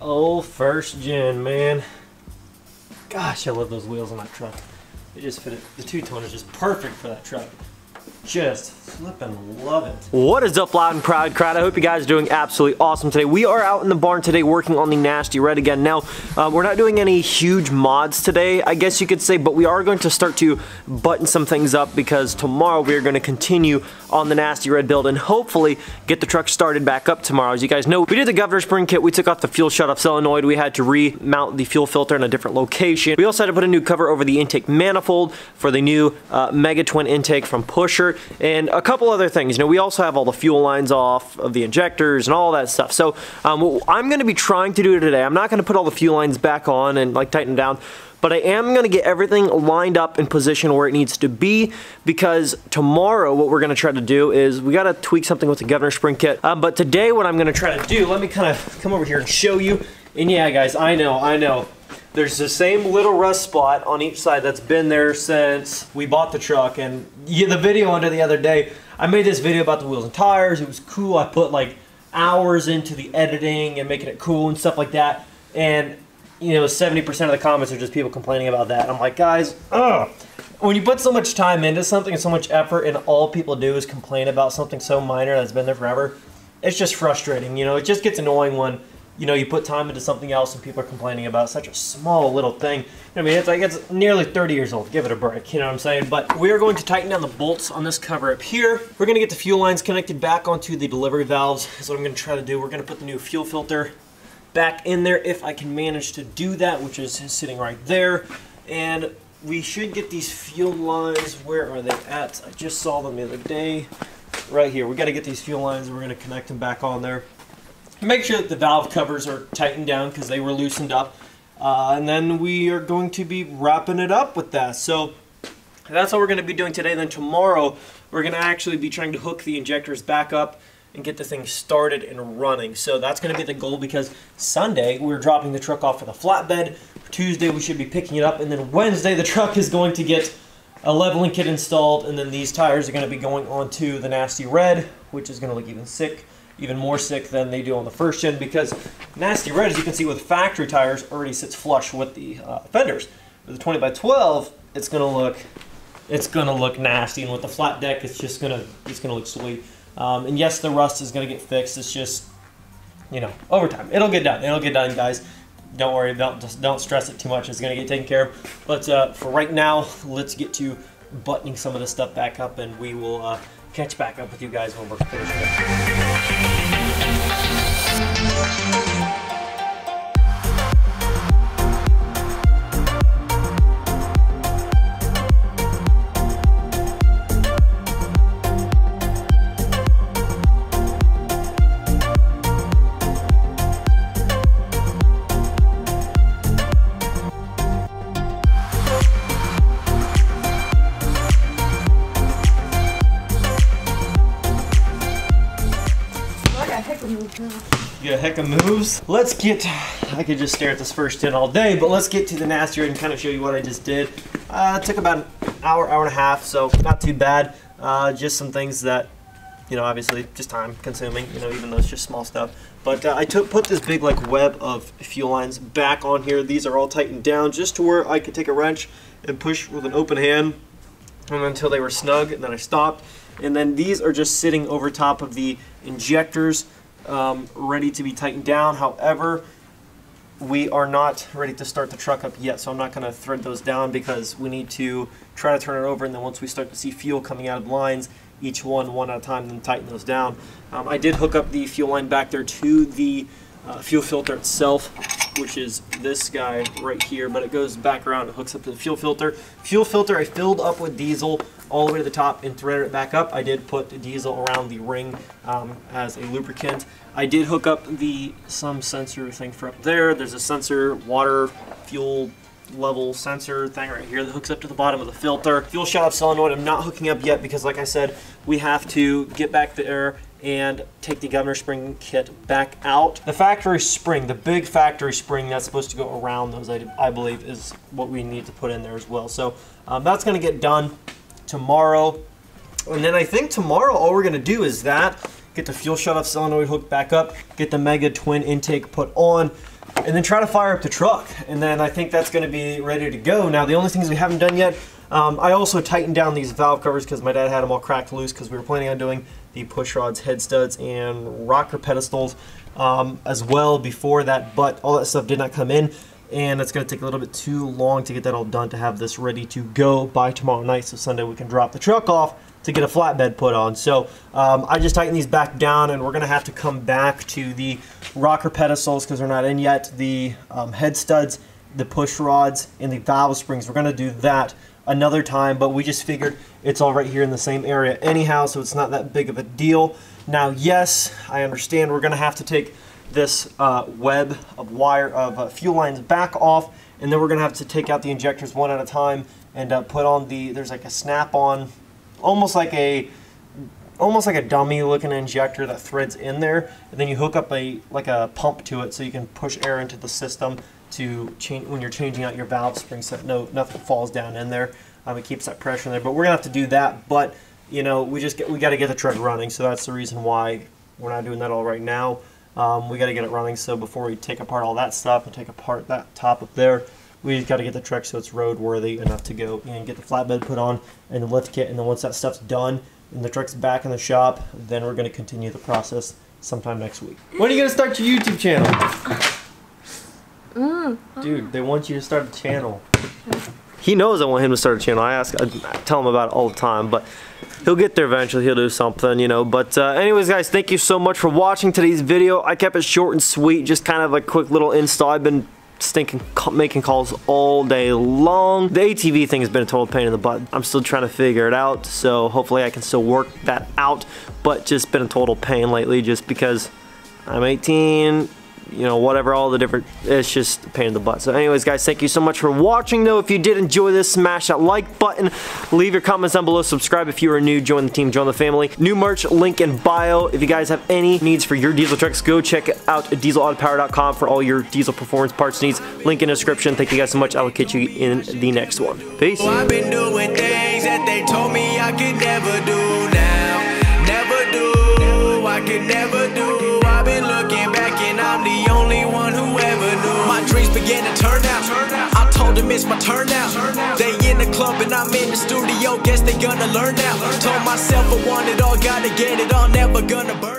Oh, first gen, man. Gosh, I love those wheels on that truck. They just fit it. The two-tone is just perfect for that truck. Just flippin' love it. What is up, loud and proud crowd? I hope you guys are doing absolutely awesome today. We are out in the barn today working on the Nasty Red again. Now, we're not doing any huge mods today, I guess you could say, but we are going to start to button some things up because tomorrow we are going to continue on the Nasty Red build and hopefully get the truck started back up tomorrow. As you guys know, we did the governor spring kit. We took off the fuel shut-off solenoid. We had to remount the fuel filter in a different location. We also had to put a new cover over the intake manifold for the new Mega Twin intake from Pusher, and a couple other things. You know, we also have all the fuel lines off of the injectors and all that stuff. So what I'm going to be trying to do today, I'm not going to put all the fuel lines back on and like tighten them down, but I am going to get everything lined up in position where it needs to be, because tomorrow what we're going to try to do is we got to tweak something with the governor spring kit. But today what I'm going to try to do, let me kind of come over here and show you. And yeah, guys, I know. There's the same little rust spot on each side that's been there since we bought the truck. And yeah, the video under the other day, I made this video about the wheels and tires. It was cool. I put like hours into the editing and making it cool and stuff like that. And you know, 70% of the comments are just people complaining about that. I'm like, guys, when you put so much time into something and so much effort and all people do is complain about something so minor that's been there forever, it's just frustrating. You know, it just gets annoying when, you know, you put time into something else and people are complaining about such a small little thing. I mean, it's like it's nearly 30 years old. Give it a break, you know what I'm saying? But we are going to tighten down the bolts on this cover up here. We're going to get the fuel lines connected back onto the delivery valves. That's what I'm going to try to do. We're going to put the new fuel filter back in there if I can manage to do that, which is sitting right there. And we should get these fuel lines. Where are they at? I just saw them the other day. Right here. We got to get these fuel lines and we're going to connect them back on there. Make sure that the valve covers are tightened down because they were loosened up. And then we are going to be wrapping it up with that. So that's what we're going to be doing today. Then tomorrow we're going to actually be trying to hook the injectors back up and get the thing started and running. So that's going to be the goal, because Sunday we're dropping the truck off for the flatbed. Tuesday we should be picking it up, and then Wednesday the truck is going to get a leveling kit installed, and then these tires are going to be going onto the Nasty Red, which is going to look even more sick than they do on the first gen, because Nasty Red, as you can see with factory tires, already sits flush with the fenders. With the 20x12, it's going to look nasty, and with the flat deck, it's going to look sweet. And yes, the rust is going to get fixed. It's just, you know, over time. It'll get done. It'll get done, guys. Don't worry. Don't stress it too much. It's going to get taken care of. But for right now, let's get to buttoning some of this stuff back up, and we will catch back up with you guys when we're finished with it. You got a heck of moves. Let's get, I could just stare at this first gen all day, but let's get to the Nasty Red and kind of show you what I just did. It took about an hour and a half, so not too bad. Just some things that, you know, obviously just time consuming, you know, even though it's just small stuff. But I put this big like web of fuel lines back on here. These are all tightened down just to where I could take a wrench and push with an open hand, and until they were snug, and then I stopped. And then these are just sitting over top of the injectors, ready to be tightened down. However, we are not ready to start the truck up yet, so I'm not going to thread those down because we need to try to turn it over, and then once we start to see fuel coming out of the lines, each one at a time, then tighten those down. I did hook up the fuel line back there to the fuel filter itself, which is this guy right here, but it goes back around and hooks up to the fuel filter. Fuel filter I filled up with diesel all the way to the top and threaded it back up. I did put diesel around the ring as a lubricant. I did hook up some sensor thing for up there. There's a sensor, water, fuel level sensor thing right here that hooks up to the bottom of the filter. Fuel shut-off solenoid I'm not hooking up yet because, like I said, we have to get back there and take the governor spring kit back out. The factory spring, the big factory spring that's supposed to go around those, I believe, is what we need to put in there as well. So that's going to get done tomorrow. And then I think tomorrow all we're going to do is that, get the fuel shut-off solenoid hooked back up, get the Mega twin intake put on, and then try to fire up the truck. And then I think that's gonna be ready to go. Now, the only things we haven't done yet, I also tightened down these valve covers because my dad had them all cracked loose because we were planning on doing the push rods, head studs, and rocker pedestals as well before that, but all that stuff did not come in, and it's going to take a little bit too long to get that all done to have this ready to go by tomorrow night, so Sunday we can drop the truck off to get a flatbed put on. So I just tightened these back down, and we're going to have to come back to the rocker pedestals because they're not in yet, the head studs, the push rods, and the valve springs. We're going to do that another time, but we just figured it's all right here in the same area anyhow, so it's not that big of a deal. Now, yes, I understand we're going to have to take this web of wire of fuel lines back off, and then we're going to have to take out the injectors one at a time and put on the, there's like a snap-on, almost like a dummy looking injector that threads in there, and then you hook up like a pump to it so you can push air into the system to change when you're changing out your valve springs so nothing falls down in there. It keeps that pressure in there, but we're gonna have to do that. But you know, we got to get the truck running, so that's the reason why we're not doing that all right now. We got to get it running, so before we take apart all that stuff and take apart that top up there, we just got to get the truck so it's roadworthy enough to go and get the flatbed put on and the lift kit. And then once that stuff's done and the truck's back in the shop, then we're going to continue the process sometime next week. When are you going to start your YouTube channel? Dude, they want you to start a channel. He knows I want him to start a channel. I tell him about it all the time, but he'll get there eventually. He'll do something, you know. But anyways, guys, thank you so much for watching today's video. I kept it short and sweet, just kind of a quick little install. I've been making calls all day long. The ATV thing has been a total pain in the butt. I'm still trying to figure it out, so hopefully I can still work that out, but just been a total pain lately just because I'm 18, you know, whatever, all the different, it's just a pain in the butt. So anyways, guys, thank you so much for watching, though. If you did enjoy this, smash that like button, leave your comments down below, subscribe if you are new, join the team, join the family. New merch, link in bio. If you guys have any needs for your diesel trucks, go check out dieselautopower.com for all your diesel performance parts needs. Link in the description. Thank you guys so much. I will catch you in the next one. Peace. Well, I've been doing things that they told me I could never do now. Never do, I could never do. I've been looking back and I'm the only one who ever knew. My dreams began to turn out. I told them it's my turnout. They in the club and I'm in the studio. Guess they gonna learn now. Told myself I want it all, gotta get it all, never gonna burn it.